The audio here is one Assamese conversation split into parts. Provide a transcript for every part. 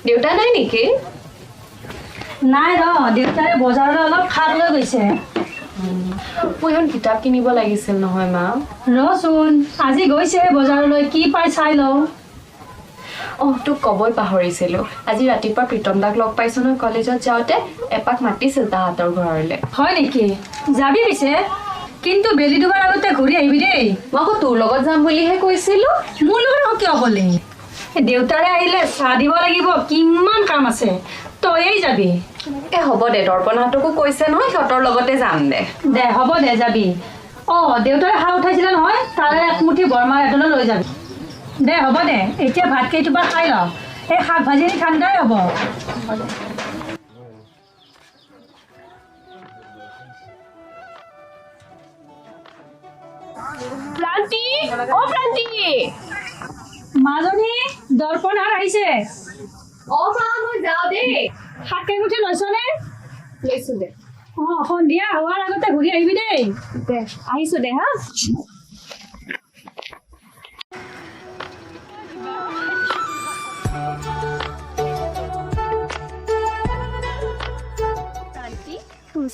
দেউতা নাই নেকি? নাই ৰ দেউতাই বজাৰলৈ অলপ খাপ লৈ গৈছে। মই এখন কিতাপ কিনিব লাগিছিল নহয় মা। ৰচোন আজি গৈছে বজাৰলৈ কি পাই চাই লওঁ। তোক ক'বই পাহৰিছিলোঁ। আজি ৰাতিপুৱা প্ৰীতম দাক লগ পাইছোঁ নহয় কলেজত যাওঁতে এপাক মাতিছিল তাহাঁতৰ ঘৰলৈ। হয় নেকি? যাবি পিছে কিন্তু বেলি দুবাৰ আগতে ঘূৰি আহিবি দেই। মই আকৌ তোৰ লগত যাম বুলিহে কৈছিলোঁ। মোৰ লগত কিয় ক'লি? দেউতাৰে আহিলে চাহ দিব লাগিব, কিমান কাম আছে, তয়েই যাবি। হ'ব দে, দৰ্পণাহঁতকো কৈছে নহয়, সিহঁতৰ লগতে যাম দে। দে হ'ব দে যাবি। দেউতাৰে হাঁহ উঠাইছিলে নহয়, তাৰে একমুঠি বৰমাৰ এডলৈ লৈ যাবি। দে হ'ব দে, এতিয়া ভাত কেইটোপা খাই ল, এই শাক ভাজি ঠাণ্ডাই হ'ব। প্ৰান্তি, প্ৰান্তি মাজনী দৰ্পণাৰ আহিছে। মা মই যাওঁ দেই। শাক কেইমুঠি লৈছনে? লৈছোঁ দে। সন্ধিয়া হোৱাৰ আগতে ঘূৰি আহিবি দেই। দে আহিছোঁ দে হা।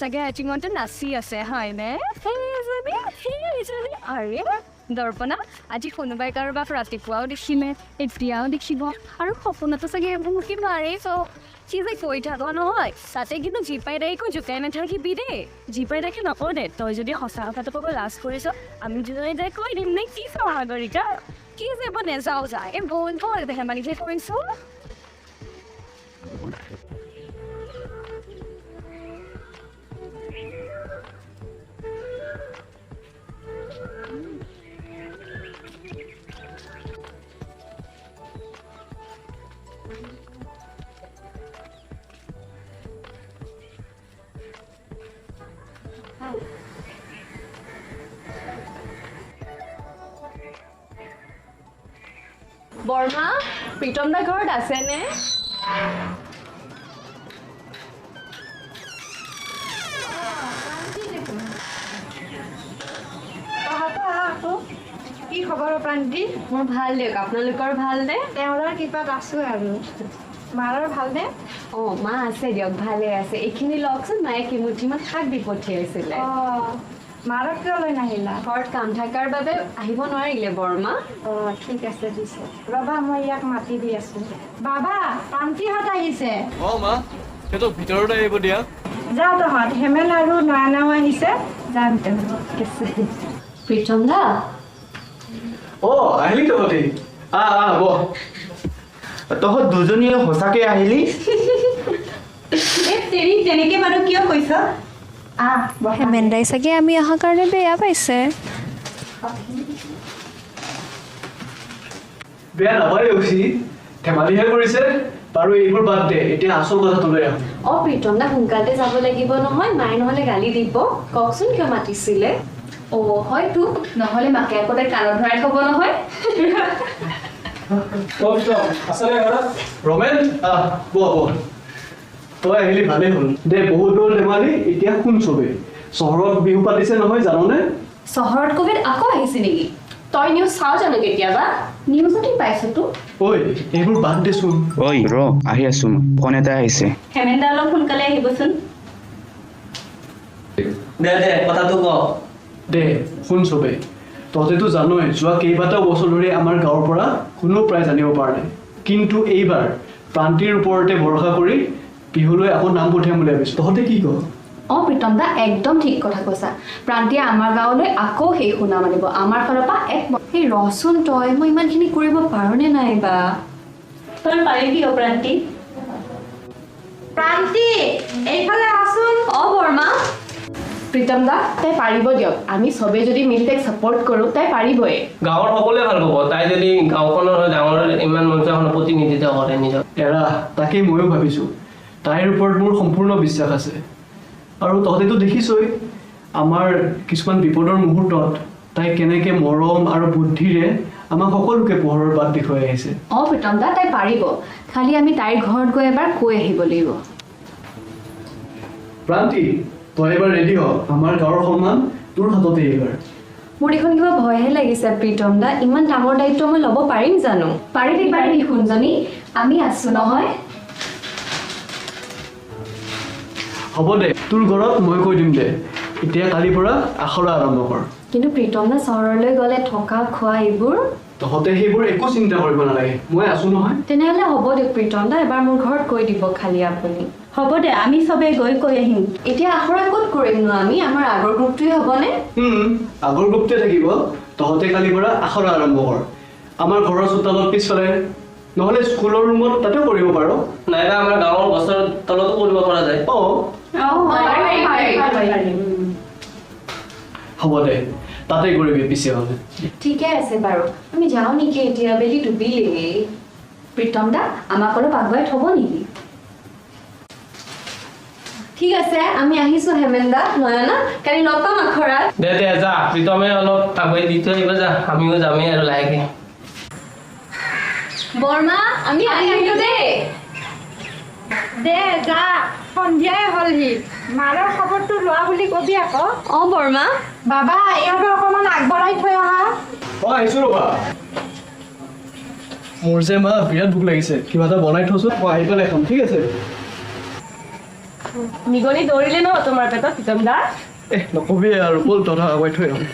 চাগে এটিঙতে নাচি আছে হয়নে? আৰে দৰ্পণা, আজি কোনোবাই কাৰোবাক ৰাতিপুৱাও দেখিলে, এতিয়াও দেখিব, আৰু সপোনতো চাগে এইবোৰ কি মাৰিছ। কি যে কৈ থাক নহয়, তাতে কিন্তু জিপাই দাইকো জোকাই নাথাকিবি দেই। জিপাই দাইকে নকওঁ দে, তই যদি সঁচা কথাটো ক'ব লাজ কৰিছ, আমি দুজনে দাই কৈ দিম নে কি সাগৰিকা? কি যে মই নেযাওঁ যা, এই বহুত ধেমালি যে কৰিছোঁ। বৰমা, প্ৰীতম দা ঘৰত আছেনে? কি খবৰ প্ৰান্তি? মোৰ ভাল দিয়ক, আপোনালোকৰ ভালনে? তেওঁৰ কিবাত আছো আৰু। মাৰৰ ভালনে? মা আছে দিয়ক, ভালে আছে। এইখিনি লওকচোন, মায়ে কিমুঠিমান শাক দি পঠিয়াইছিলে। মাৰক কিয় লৈ নাহিলা? ঘৰত কাম থকাৰ বাবে আহিব নোৱাৰিলে বৰমা। ঠিক আছে দিছে। ৰবা মই ইয়াক মাতি দি আছো। বাবা, প্ৰান্তিহঁত আহিছে। মা, সিহঁতক ভিতৰত আহিব দিয়া। যা তহঁত, হেমেল আৰু নয়নাও আহিছে। যাম প্ৰীতম দা। আহিলি তহঁতি? বহ। তহঁত দুজনীয়ে সঁচাকে আহিলি? তেনেকে বাৰু কিয় কৈছ? হেমেন্দাই চাগে আমি অহাৰ কাৰণে বেয়া পাইছে। বেয়া নাপায় উচিত, ধেমালিহে কৰিছে। বাৰু এইবোৰ বাদ দে, এতিয়া আচল কথাটো লৈ আহোঁ। প্ৰীতম দা সোনকালে যাব লাগিব নহয়, মায়ে নহ'লে গালি দিব। কওকচোন কিয় মাতিছিলে? হয়তো, নহ'লে মাকে আকৌ তাই কাণত ভৰাই থ'ব নহয়। ৰমেন, বহ। তই আহিলি ভালেই হ'ল দে, বহুত হ'ল ধেমালি। এতিয়া শুন চবে, চহৰত বিহু পাতিছে নহয়, জাননে? চহৰত ক'ভিড আকৌ আহিছে নেকি? তই নিউজ চাওঁ জানো কেতিয়াবা? নিউজতে পাইছোতো। এইবোৰ বাদ দেচোন। আহি আছো, ফোন এটা আহিছে। হেমেন্দা অলপ সোনকালে আহিবচোন। দে কথাটো ক। দে শুন চবে, তহঁতেতো জানই যোৱা কেইবাটাও বছৰ ধৰি আমাৰ গাঁৱৰ পৰা কোনো প্ৰায় জানিব পৰা নাই, কিন্তু এইবাৰ প্ৰান্তিৰ ওপৰতে ভৰসা কৰি বিহুলৈ আকৌ নাম পঠিয়াম বুলি ভাবিছোঁ। তহঁতে কি কওঁ? প্ৰীতম দা একদম ঠিক কথা কৈছা। প্ৰান্তিয়ে আমাৰ গাঁৱলৈ আকৌ সেই সুনাম আনিব, আমাৰ ফালৰ পৰা সেই ৰচোন তই, মই ইমানখিনি কৰিব পাৰোঁনে নাইবা? তই পাৰিবি প্ৰান্তি? প্ৰান্তি, এইফালে আছোন। বৰমা। প্ৰীতম দা, তাই পাৰিব দিয়ক। আমি চবে যদি মিলি তাইক ছাপোৰ্ট কৰোঁ, তাই পাৰিবই। গাঁৱৰ সকলোৱে ভাল পাব, তাই যদি গাঁওখনৰ ডাঙৰ ইমান মঞ্চ এখনৰ প্ৰতিনিধিত্ব কৰে নিজৰ। তাকেই ময়ো ভাবিছোঁ। তাইৰ ওপৰত মোৰ সম্পূৰ্ণ বিশ্বাস আছে। আৰু তহঁতেতো দেখিছই আমাৰ কিছুমান বিপদৰ মুহূৰ্তত তাই কেনেকৈ মৰম আৰু বুদ্ধিৰে আমাক সকলোকে পোহৰৰ বাট দেখুৱাই আহিছে। প্ৰীতম দা, তাই পাৰিব। খালি আমি তাইৰ ঘৰত গৈ এবাৰ কৈ আহিব লাগিব। প্ৰান্তি, তই এবাৰ ৰেডি হ, আমাৰ গাঁৱৰ সন্মান তোৰ হাততে এইবাৰ। মোৰ দেখোন কিবা ভয়হে লাগিছে প্ৰীতম দা, ইমান ডাঙৰ দায়িত্ব মই ল'ব পাৰিম জানো? পাৰিবি সোণজনী, আমি আছো নহয়। হ'ব দে তোৰ ঘৰত মই কৈ দিম দে এতিয়া কালিৰ পৰা আখৰা আৰম্ভ কৰ কিন্তু প্ৰীতম দা চহৰলৈ গ'লে থকা খোৱা এইবোৰ তহঁতে সেইবোৰ একো চিন্তা কৰিব নালাগে মই আছো নহয় তেনেহ'লে হ'ব দিয়ক প্ৰীতম দা এবাৰ মোৰ ঘৰত কৈ দিব খালি আপুনি হ'ব দে আমি চবে গৈ কৈ আহিম এতিয়া আখৰা ক'ত কৰিমনো আমি আমাৰ আগৰ গ্ৰুপটোৱে হ'বনে আগৰ গ্ৰুপটোৱে থাকিব তহঁতে কালিৰ পৰা আখৰা আৰম্ভ কৰ আমাৰ ঘৰৰ চোতালত পিছফালে নহ'লে স্কুলৰ ৰুমত তাতেও কৰিব পাৰ নাইবা আমাৰ গাঁৱৰ গছৰ তলতো কৰিব পৰা যায় হ'ব দে তাতে কৰিবি পিছে হ'লে ঠিকে আছে বাৰু আমি যাওঁ নেকি এতিয়া বেলি ডুবিলেই প্ৰীতম দা আমাক অলপ আগুৱাই থ'ব নেকি ঠিক আছে আমি আহিছোঁ হেমেন্দা নয়না কালি লগ পাম আখৰাত দে যা প্ৰীতমে অলপ আগুৱাই দি থৈ আহিবা যা আমিও যামেই আৰু লাহেকে বৰ্মা আমি আহিলোঁ দেই দে যা সন্ধিয়াই হ'লহি মাৰৰ খবৰটো লোৱা বুলি কবি আকৌ বৰ্মা বাবা ইহঁতক অকণমান আগবঢ়াই থৈ অহা আহিছোঁ ৰ'বা মোৰ যে মা বিৰাট ভোক লাগিছে কিবা এটা বনাই থৈছোঁ মই আহি পেলাই খাম ঠিক আছে নিগনি দৌৰিলে ন তোমাৰ পেটত প্ৰীতম দা নকবি আৰু ব'ল তথা আগুৱাই থৈ আহোঁ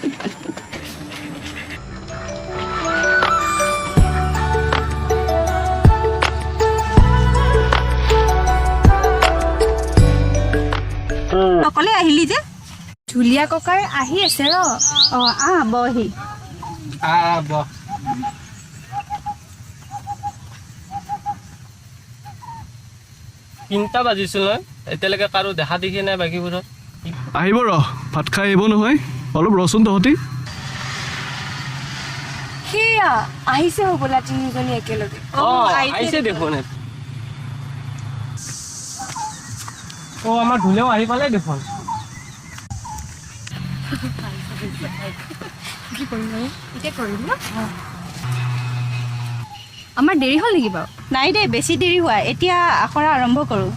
অকলে আহিলি যে ঢুলীয়া ককাৰ আহি আছে ৰ বহি তিনিটা বাজিছিল নহয় এতিয়ালৈকে কাৰো দেখা দেখি নাই বাকীবোৰত আহিব ৰ ভাত খাই আহিব নহয় অলপ ৰচোন তহঁতি সেয়া আহিছে হ'বলা তিনিজনী একেলগে আহিছে দেখোন আমাৰ ঢুলেও আহি পালে দেখোন আমাৰ দেৰি হ'ল নেকি বাৰু নাই দে বেছি দেৰি হোৱা এতিয়া আখৰা আৰম্ভ কৰোঁ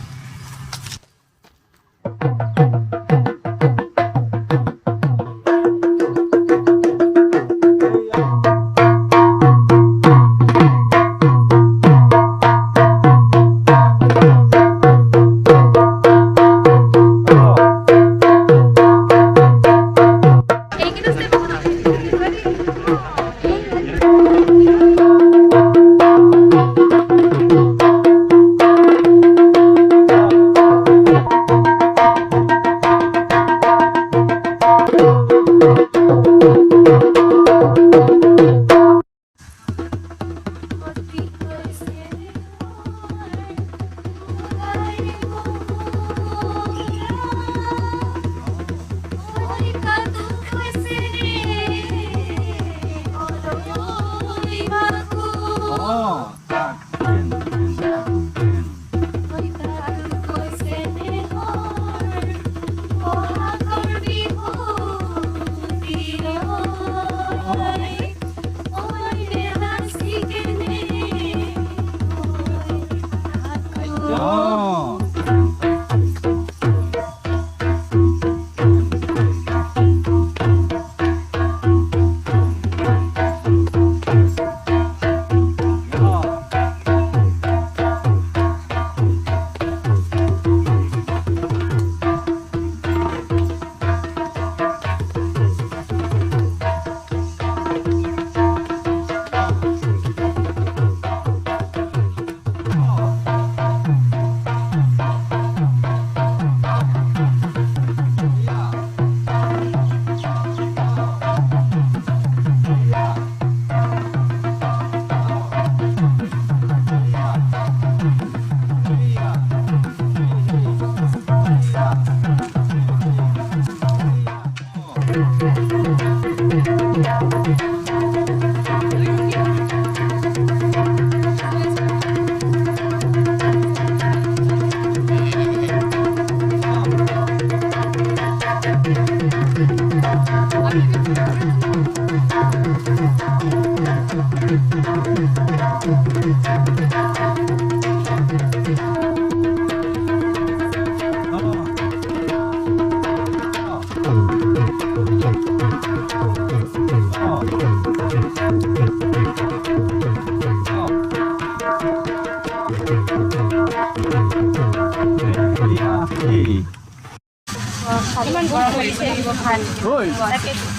ঐ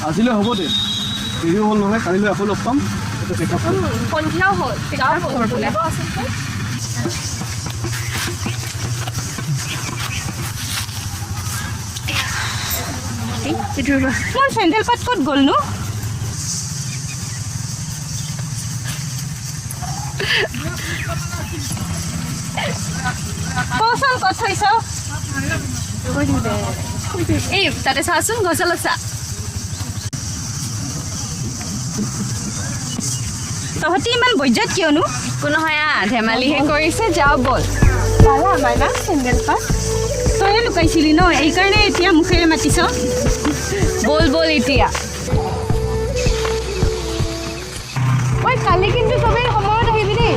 আজিলৈ হ'ব দে দেৰিও হ'ল নহয় কালিলৈ আকৌ লগ পাম সন্ধিয়াও হ'ল মোৰ চেণ্ডেল পাত ক'ত গ'লনো কচোন ক'ত থৈছ এই তাতে চাচোন গছলত চা তহঁতি ইমান বৈজাত কিয়নো কোনো হয় ধেমালিহে কৰিছে যাও বল পালা আমাৰ না চেণ্ডেল পাত তই লুকাইছিলি ন এইকাৰণে এতিয়া মুখেৰে মাতিছ বল বল এতিয়া ঐ কালি কিন্তু চবেই সময়ত আহিবি দেই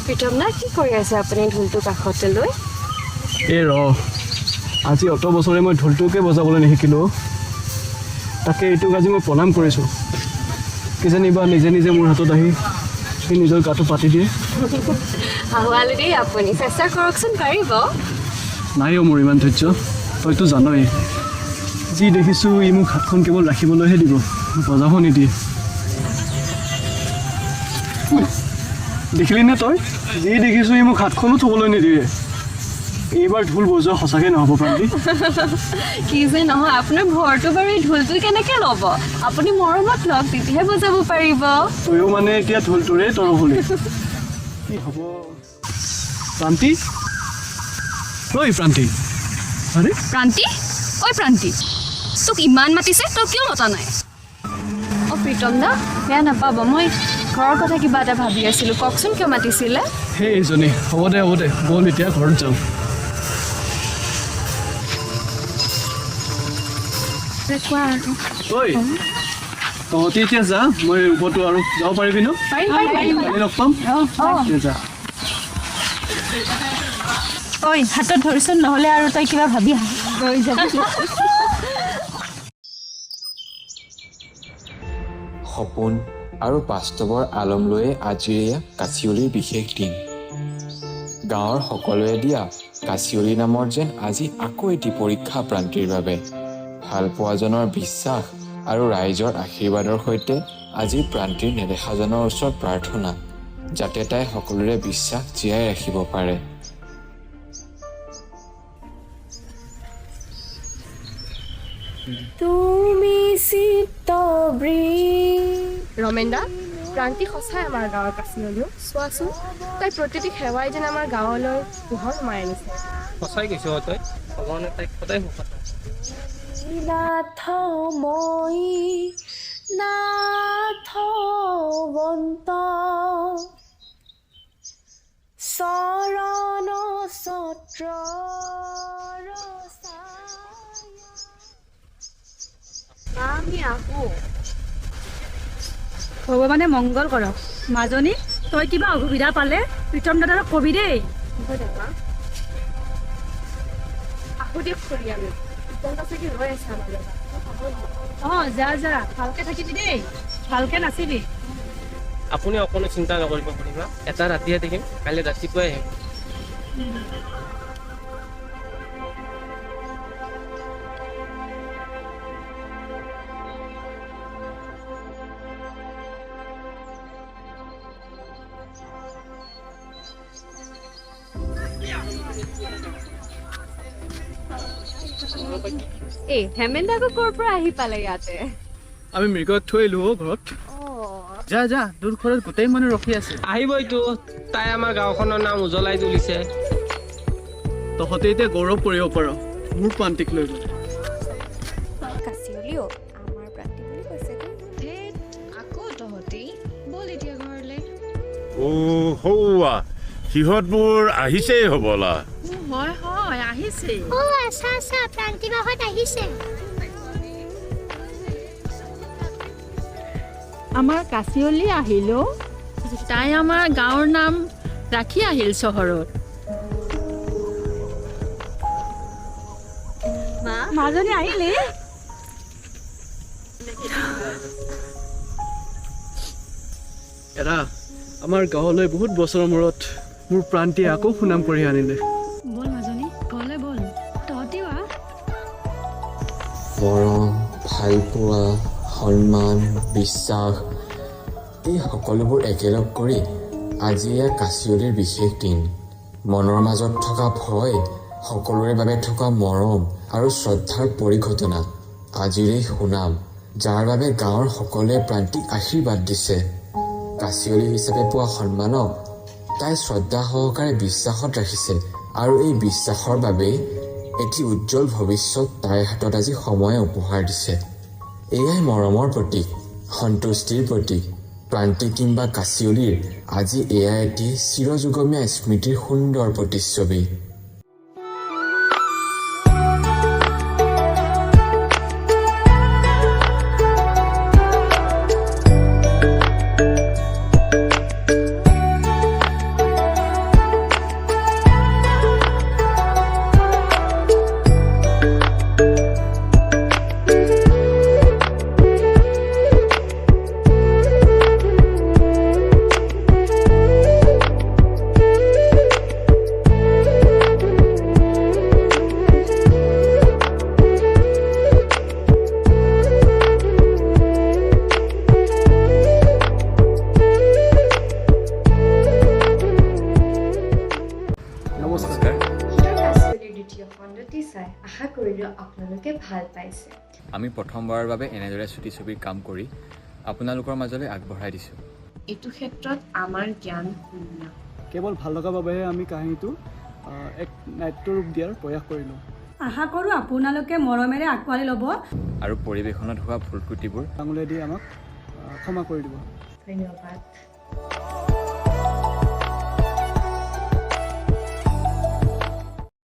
প্ৰীতম না কি কৰি আছে আপুনি ঢোলটো কাষতে লৈ এই আজি অত বছৰে মই ঢোলটোকে বজাবলৈ নিশিকিলোঁ তাকে এইটোক আজি মই প্ৰণাম কৰিছোঁ কিজানিবা নিজে নিজে মোৰ হাতত আহি সি নিজৰ গাটো পাতি দিয়ে আহুৱালে দেই আপুনি চেষ্টা কৰকচোন পাৰিব নাই মোৰ ইমান ধৈৰ্য তইতো জানই যি দেখিছোঁ ই মোক হাতখন কেৱল ৰাখিবলৈহে দিব বজাব নিদিয়ে দেখিলি নে তই যি দেখিছোঁ ই মোক হাতখনো থ'বলৈ নিদিয়ে এইবাৰ ঢোল বজোৱা সঁচাকৈ নহ'ব প্ৰান্তি কি যে নহয় আপোনাৰ ঘৰটো বাৰু এই ঢোলটো কেনেকৈ ল'ব আপুনি মৰমত লওক তেতিয়াহে বজাব পাৰিব তয়ো মানে এতিয়া ঢোলটোৰে তৰফলি কি হ'ব প্ৰান্তি ঐ প্ৰান্তি আৰে প্ৰান্তি ঐ প্ৰান্তি তোক ইমান মাতিছে তই কিয় মতা নাই অঁ প্ৰীতম দা বেয়া নাপাব মই ঘৰৰ কথা কিবা এটা ভাবি আছিলোঁ কওকচোন কিয় মাতিছিলে সেই এইজনী হ'ব দে ব'ল এতিয়া ঘৰত যাওঁ কোৱা ঐ তহঁতি এতিয়া যা মই ওপৰতো আৰু যাব পাৰিবি ন কালি লগ পাম যা ঐ হাতত ধৰিছোন নহ'লে আৰু তই কিবা ভাবি গৈ যাবি সপোন আৰু বাস্তৱৰ আলম লৈয়ে আজিৰ এয়া কাছিয়লিৰ বিশেষ দিন গাঁৱৰ সকলোৱে দিয়া কাছিয়লি নামৰ যেন আজি আকৌ এটি পৰীক্ষা প্ৰান্তিৰ বাবে ভালপোৱাজনৰ বিশ্বাস আৰু ৰাইজৰ আশীৰ্বাদৰ সৈতে আজি প্ৰান্তিৰ নেদেখাজনৰ ওচৰত প্ৰাৰ্থনা যাতে তাই সকলোৰে বিশ্বাস জীয়াই ৰাখিব পাৰে তুমি ৰমেন্দা প্ৰান্তি সঁচাই আমাৰ গাঁৱৰ কাছিয়লিও চোৱাচোন তাই প্ৰতিটি সেৱাই যেন আমাৰ গাঁৱলৈ পোহৰ সোমাই আনিছে সঁচাই কৈছ তই ভগৱানে তাইক সদায় সুখত চৰণ ছত্ৰ আমি আহোঁ ভগৱানে মংগল কৰক মাজনী তই কিবা অসুবিধা পালে প্ৰীতম দাদাক কবি দেই আহোঁ দিয়ক খুৰী আমি চাগে ৰৈ আছে আমাৰ অঁ যা ভালকে থাকিবি দেই ভালকে নাচিবি আপুনি অকণো চিন্তা নকৰিব পাৰিবা এটা ৰাতিহে দেখিম কাইলৈ ৰাতিপুৱাই আহিম এই হেমেন্দা আকৌ ক'ৰ পৰা আহি পালে ইয়াতে আমি মৃগক থৈ আহিলোঁ ঘৰত যা তোৰ ঘৰত গোটেই মানুহ ৰখি আছে আহিবইতো তাই আমাৰ গাঁওখনৰ নাম উজ্বলাই তুলিছে তহঁতে এতিয়া গৌৰৱ কৰিব পাৰ মোৰ প্ৰান্তিক লৈ গ'ল কাছিয়লিও আমাৰ প্ৰান্তি বুলি কৈছে আকৌ তহঁতি বল এতিয়া ঘৰলৈ হৌৱা সিহঁতবোৰ আহিছেই হ'বলা হয় আহিছে আচ্ছা প্ৰান্তি বাহত আহিছে আমাৰ কাছিয়লি আহিলো তাই আমাৰ গাঁৱৰ নাম ৰাখি আহিল চহৰত মাজনী আহিলে এৰা আমাৰ গাঁৱলৈ বহুত বছৰৰ মূৰত মোৰ প্ৰান্তিয়ে আকৌ সুনাম কৰি আনিলে বল মাজনী ঘৰলৈ বল তহঁতিও মৰম ভালপোৱা সন্মান বিশ্বাস এই সকলোবোৰ একেলগ কৰি আজি এয়া কাচিয়লিৰ বিশেষ দিন মনৰ মাজত থকা ভয় সকলোৰে বাবে থকা মৰম আৰু শ্ৰদ্ধাৰ পৰিঘটনা আজিৰ এই সুনাম যাৰ বাবে গাঁৱৰ সকলোৱে প্ৰান্তিক আশীৰ্বাদ দিছে কাচিয়লি হিচাপে পোৱা সন্মানক তাই শ্ৰদ্ধা সহকাৰে বিশ্বাসত ৰাখিছে আৰু এই বিশ্বাসৰ বাবেই এটি উজ্জ্বল ভৱিষ্যত তাইৰ হাতত আজি সময়ে উপহাৰ দিছে এয়াই মৰমৰ প্ৰতীক সন্তুষ্টিৰ প্ৰতীক প্ৰান্তি কিংবা কাচিয়লিৰ আজি এয়া এটি চিৰযুগমীয়া স্মৃতিৰ সুন্দৰ প্ৰতিচ্ছবি আমি প্ৰথমবাৰৰ বাবে এনেদৰে ছুটি ছবিৰ কাম কৰি আপোনালোকৰ মাজলৈ আগবঢ়াই দিছোঁ এইটো ক্ষেত্ৰত আমাৰ জ্ঞান শূন্য কেৱল ভাল লগা বাবেহে আমি কাহিনীটো এক নাট্যৰূপ দিয়াৰ প্ৰয়াস কৰিলোঁ আশা কৰোঁ আপোনালোকে মৰমেৰে আঁকোৱালি ল'ব আৰু পৰিৱেশনত হোৱা ভুল ত্ৰুটিবোৰ আঙুলিয়াই দি আমাক ক্ষমা কৰি দিব ধন্যবাদ